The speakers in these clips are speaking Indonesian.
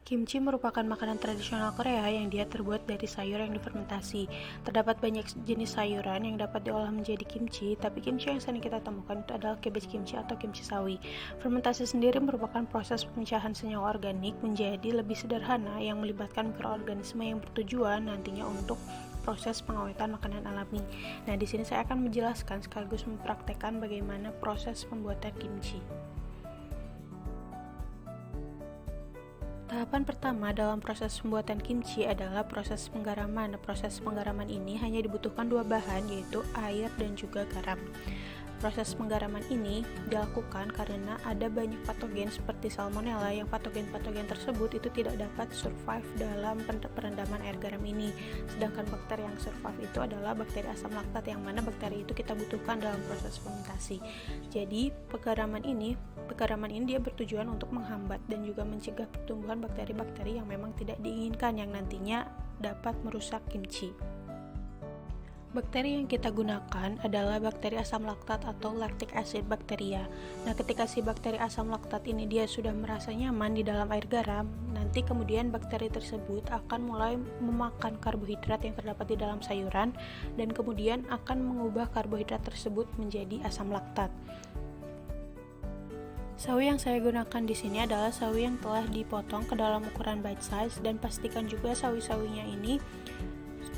Kimchi merupakan makanan tradisional Korea yang dia terbuat dari sayur yang difermentasi. Terdapat banyak jenis sayuran yang dapat diolah menjadi kimchi, tapi kimchi yang sering kita temukan itu adalah cabbage kimchi atau kimchi sawi. Fermentasi sendiri merupakan proses pemecahan senyawa organik menjadi lebih sederhana yang melibatkan mikroorganisme yang bertujuan nantinya untuk proses pengawetan makanan alami. Nah, di sini saya akan menjelaskan sekaligus mempraktekkan bagaimana proses pembuatan kimchi. Tahapan pertama dalam proses pembuatan kimchi adalah proses penggaraman. Proses penggaraman ini hanya dibutuhkan dua bahan, yaitu air dan juga garam. Proses penggaraman ini dilakukan karena ada banyak patogen seperti salmonella yang patogen-patogen tersebut itu tidak dapat survive dalam perendaman air garam ini. Sedangkan bakteri yang survive itu adalah bakteri asam laktat, yang mana bakteri itu kita butuhkan dalam proses fermentasi. Jadi penggaraman ini dia bertujuan untuk menghambat dan juga mencegah pertumbuhan bakteri-bakteri yang memang tidak diinginkan yang nantinya dapat merusak kimchi. Bakteri yang kita gunakan adalah bakteri asam laktat atau lactic acid bacteria. Nah, ketika si bakteri asam laktat ini dia sudah merasa nyaman di dalam air garam, nanti kemudian bakteri tersebut akan mulai memakan karbohidrat yang terdapat di dalam sayuran dan kemudian akan mengubah karbohidrat tersebut menjadi asam laktat. Sawi yang saya gunakan di sini adalah sawi yang telah dipotong ke dalam ukuran bite size, dan pastikan juga sawi-sawinya ini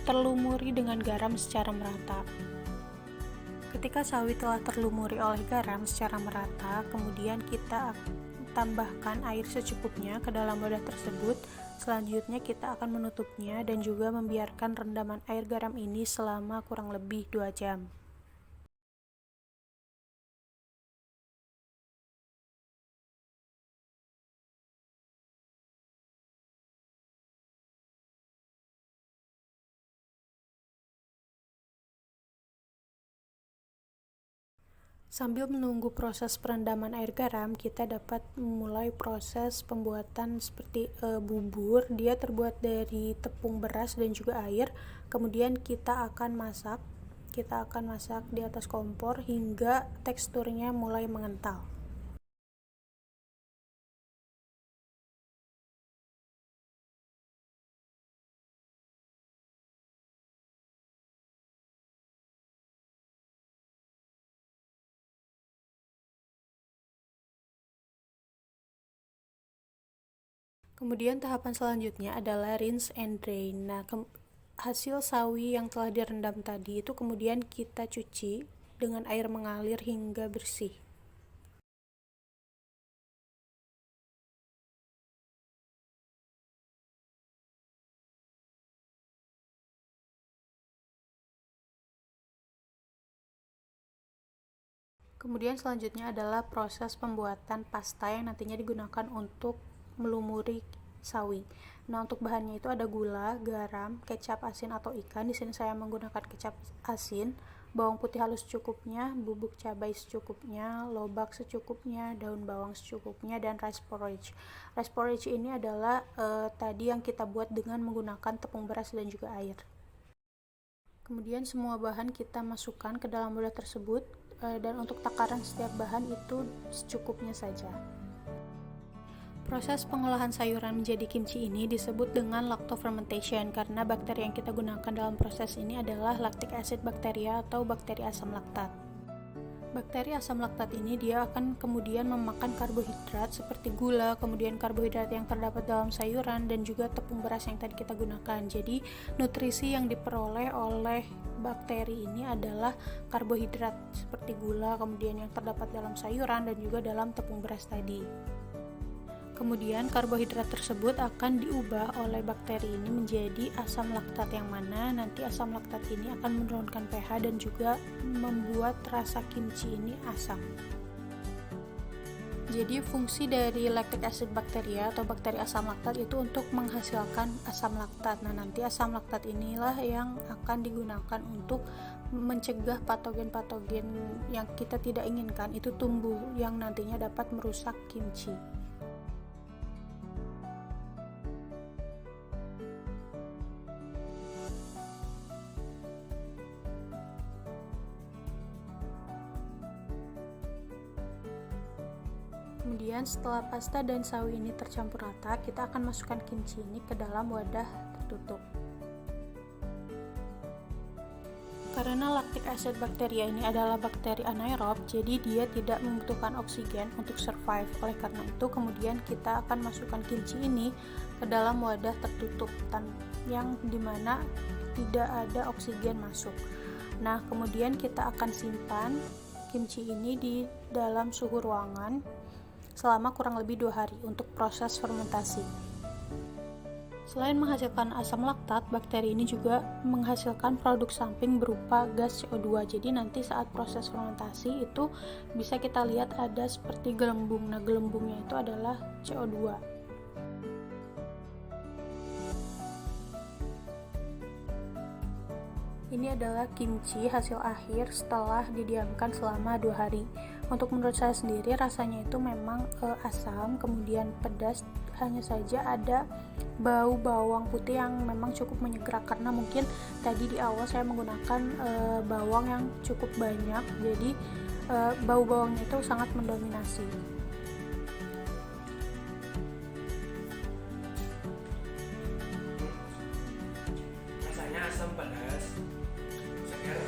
terlumuri dengan garam secara merata. Ketika sawi telah terlumuri oleh garam secara merata, kemudian kita tambahkan air secukupnya ke dalam wadah tersebut. Selanjutnya kita akan menutupnya dan juga membiarkan rendaman air garam ini selama kurang lebih 2 jam. Sambil menunggu proses perendaman air garam, kita dapat memulai proses pembuatan seperti bubur. Dia terbuat dari tepung beras dan juga air. Kemudian kita akan masak di atas kompor hingga teksturnya mulai mengental. Kemudian tahapan selanjutnya adalah rinse and drain. Nah, hasil sawi yang telah direndam tadi itu kemudian kita cuci dengan air mengalir hingga bersih. Kemudian selanjutnya adalah proses pembuatan pasta yang nantinya digunakan untuk melumuri sawi. Nah, untuk bahannya itu ada gula, garam, kecap asin atau ikan. Di sini saya menggunakan kecap asin, bawang putih halus secukupnya, bubuk cabai secukupnya, lobak secukupnya, daun bawang secukupnya, dan rice porridge. Rice porridge ini adalah tadi yang kita buat dengan menggunakan tepung beras dan juga air. Kemudian semua bahan kita masukkan ke dalam wadah tersebut, dan untuk takaran setiap bahan itu secukupnya saja. Proses pengolahan sayuran menjadi kimchi ini disebut dengan lactofermentation karena bakteri yang kita gunakan dalam proses ini adalah lactic acid bacteria atau bakteri asam laktat. Bakteri asam laktat ini dia akan kemudian memakan karbohidrat seperti gula, kemudian karbohidrat yang terdapat dalam sayuran, dan juga tepung beras yang tadi kita gunakan. Jadi nutrisi yang diperoleh oleh bakteri ini adalah karbohidrat seperti gula, kemudian yang terdapat dalam sayuran dan juga dalam tepung beras tadi. Kemudian karbohidrat tersebut akan diubah oleh bakteri ini menjadi asam laktat, yang mana nanti asam laktat ini akan menurunkan pH dan juga membuat rasa kimchi ini asam. Jadi fungsi dari lactic acid bacteria atau bakteri asam laktat itu untuk menghasilkan asam laktat. Nah, nanti asam laktat inilah yang akan digunakan untuk mencegah patogen-patogen yang kita tidak inginkan itu tumbuh, yang nantinya dapat merusak kimchi. Kemudian setelah pasta dan sawi ini tercampur rata, kita akan masukkan kimchi ini ke dalam wadah tertutup. Karena lactic acid bacteria ini adalah bakteri anaerob, jadi dia tidak membutuhkan oksigen untuk survive. Oleh karena itu, kemudian kita akan masukkan kimchi ini ke dalam wadah tertutup yang dimana tidak ada oksigen masuk. Nah, kemudian kita akan simpan kimchi ini di dalam suhu ruangan selama kurang lebih 2 hari untuk proses fermentasi. Selain menghasilkan asam laktat, bakteri ini juga menghasilkan produk samping berupa gas CO2. Jadi nanti saat proses fermentasi itu bisa kita lihat ada seperti gelembung. Nah, gelembungnya itu adalah CO2. Ini adalah kimchi hasil akhir setelah didiamkan selama 2 hari. Untuk menurut saya sendiri rasanya itu memang asam, kemudian pedas, hanya saja ada bau bawang putih yang memang cukup menyegrak karena mungkin tadi di awal saya menggunakan bawang yang cukup banyak, jadi bau bawangnya itu sangat mendominasi. Rasanya asam pedas, segar,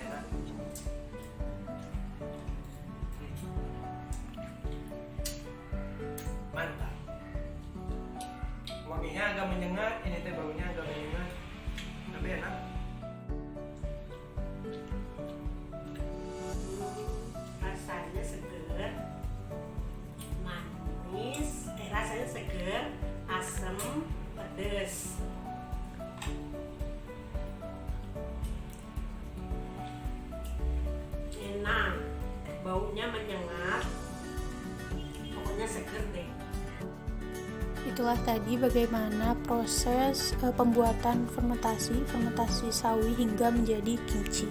enak. Mantap. Wanginya agak menyengat, ini teh baunya agak menyengat, tapi enak. Rasanya seger, manis, rasanya seger, asam, pedas. Enak, baunya menyengat, pokoknya seger deh. Itulah tadi bagaimana proses pembuatan fermentasi sawi hingga menjadi kimchi.